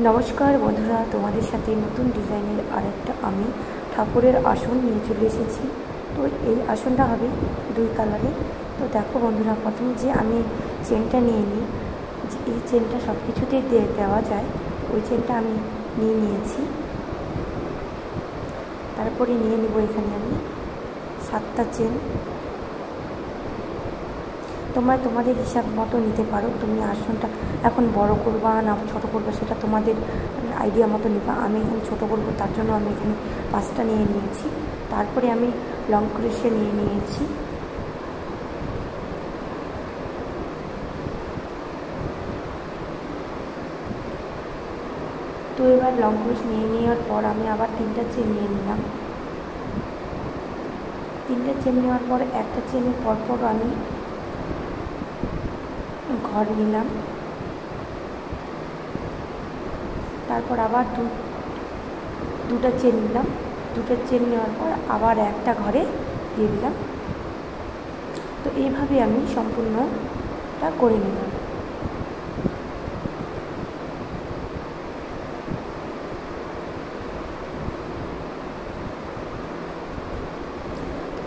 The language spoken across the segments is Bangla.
নমস্কার বন্ধুরা, তোমাদের সাথে নতুন ডিজাইনের আরেকটা আমি ঠাকুরের আসন নিয়ে চলে এসেছি। তো এই আসনটা হবে দুই কালারের। তো দেখো বন্ধুরা, প্রথমে যে আমি চেনটা নিয়ে নিই, যে এই চেনটা সব কিছুতে দেওয়া যায়, ওই চেনটা আমি নিয়ে নিয়েছি। তারপরে নিয়ে নিব এখানে আমি 7টা চেন। তোমরা তোমাদের হিসাব মতো নিতে পারো। তুমি আসনটা এখন বড় করবা না ছোটো করবা, সেটা তোমাদের আইডিয়া মতো নিবা। আমি এখানে ছোটো করবো, তার জন্য আমি এখানে 5টা নিয়ে নিয়েছি। তারপরে আমি লং ক্রোশে নিয়ে নিয়েছি। তো এবার লং ক্রোশ নিয়ে নেওয়ার পর আমি আবার 3টা চেন নিয়ে নিলাম। 3টা চেন নেওয়ার পর একটা চেনের পরপর আমি ঘর নিলাম। তারপর আবার দুটো চেন নিলাম। দুটো চেন নেওয়ার পর আবার একটা ঘরে দিয়ে দিলাম। তো এইভাবে আমি সম্পূর্ণটা করে নেব।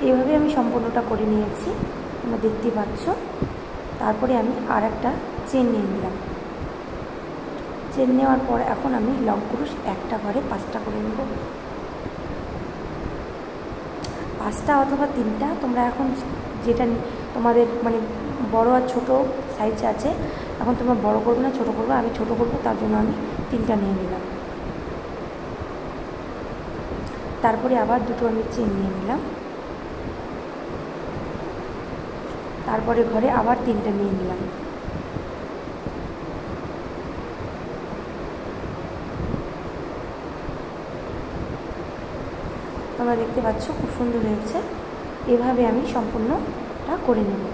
এইভাবে আমি সম্পূর্ণটা করে নিয়েছি, তোমরা দেখতে পাচ্ছ। তারপরে আমি আর একটা চেন নিয়ে নিলাম। চেন নেওয়ার পর এখন আমি লং ক্রোশ একটা ঘরে 5টা করে নেব। 5টা অথবা 3টা, তোমরা এখন যেটা তোমাদের মানে বড় আর ছোটো সাইজ আছে। এখন তোমরা বড় করবে না ছোটো করবে, আমি ছোটো করবো, তার জন্য আমি 3টা নিয়ে নিলাম। তারপরে আবার দুটো আমি চেন নিয়ে নিলাম। তারপরে ঘরে আবার 3টা নিয়ে নিলাম। তোমরা দেখতে পাচ্ছ খুব সুন্দর হয়েছে। এভাবে আমি সম্পূর্ণটা করে নেব।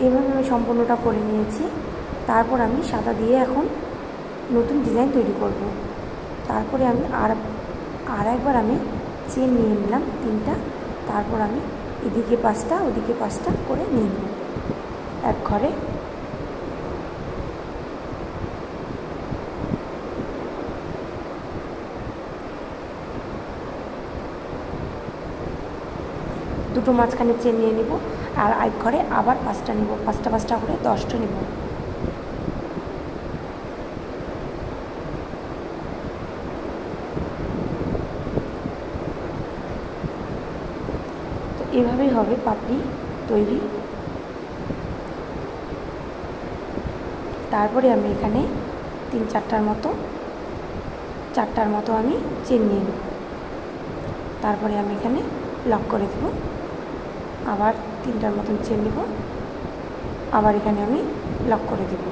এভাবে আমি সম্পূর্ণটা করে নিয়েছি। তারপর আমি সাদা দিয়ে এখন নতুন ডিজাইন তৈরি করব। তারপরে আমি আর একবার আমি চেন নিয়ে নিলাম 3টা। তারপর আমি এদিকে 5টা ওদিকে 5টা করে নিয়ে নেব এক ঘরে। দুটো মাঝখানে চেন নিয়ে নেব, আর এক ঘরে আবার 5টা নেব। 5টা করে 10টা নেব। তো এভাবেই হবে পাপড়ি তৈরি। তারপরে আমি এখানে 4টার মতো আমি চেন নিয়ে নেব। তারপরে আমি এখানে লক করে দেব। আবার 3টার মতন চেন নেব, আবার এখানে আমি লক করে দেব।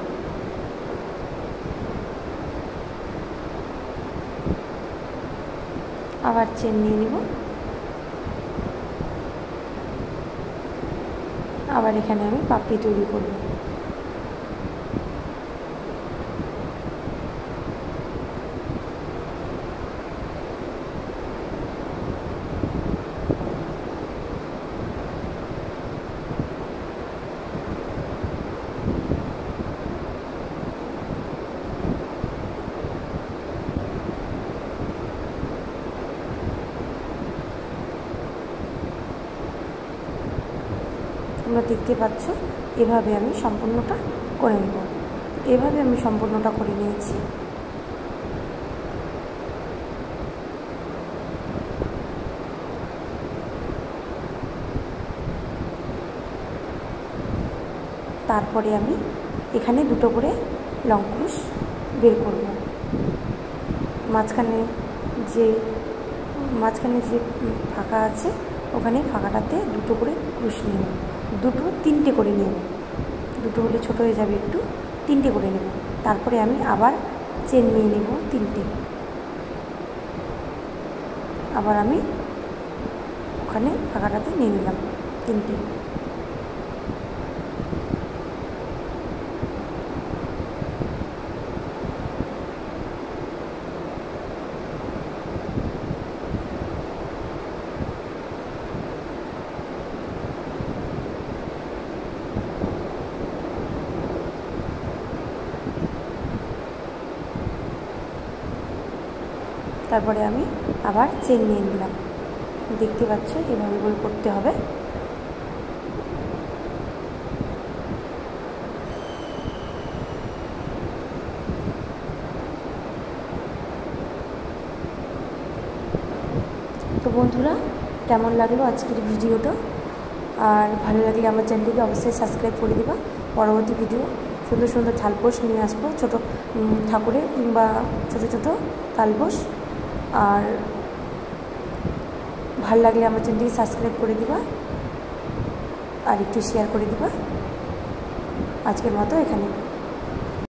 আবার চেন নিয়ে নেব, আবার এখানে আমি পাপড়ি তৈরি করব। তোমরা দেখতে পাচ্ছ, এভাবে আমি সম্পূর্ণটা করে নেব। এভাবে আমি সম্পূর্ণটা করে নিয়েছি। তারপরে আমি এখানে দুটো করে লং ক্রোশ বের করব। মাঝখানে যে ফাঁকা আছে, ওখানে ফাঁকাটাতে দুটো করে ক্রোশ নিয়ে নেব। 3টে করে নেব। দুটো হলে ছোটো হয়ে যাবে একটু, 3টে করে নেব। তারপরে আমি আবার চেন নিয়ে নেব 3টে। আবার আমি ওখানে ফাঁকাটাতে নিয়ে নিলাম 3টে। তারপরে আমি আবার চেন নিয়ে নিলাম। দেখতে পাচ্ছ এভাবে করে করতে হবে। তো বন্ধুরা, কেমন লাগলো আজকের ভিডিওটা? আর ভালো লাগলে আমার চ্যানেলটিকে অবশ্যই সাবস্ক্রাইব করে দিবা। পরবর্তী ভিডিও সুন্দর সুন্দর থালপোষ নিয়ে আসবো, ছোটো ঠাকুরের কিংবা ছোটো ছোটো তালপোষ। আর ভালো লাগলে আমার চ্যানেলটিকে সাবস্ক্রাইব করে দিবা আর একটু শেয়ার করে দিবা। আজকের মতো এখানে।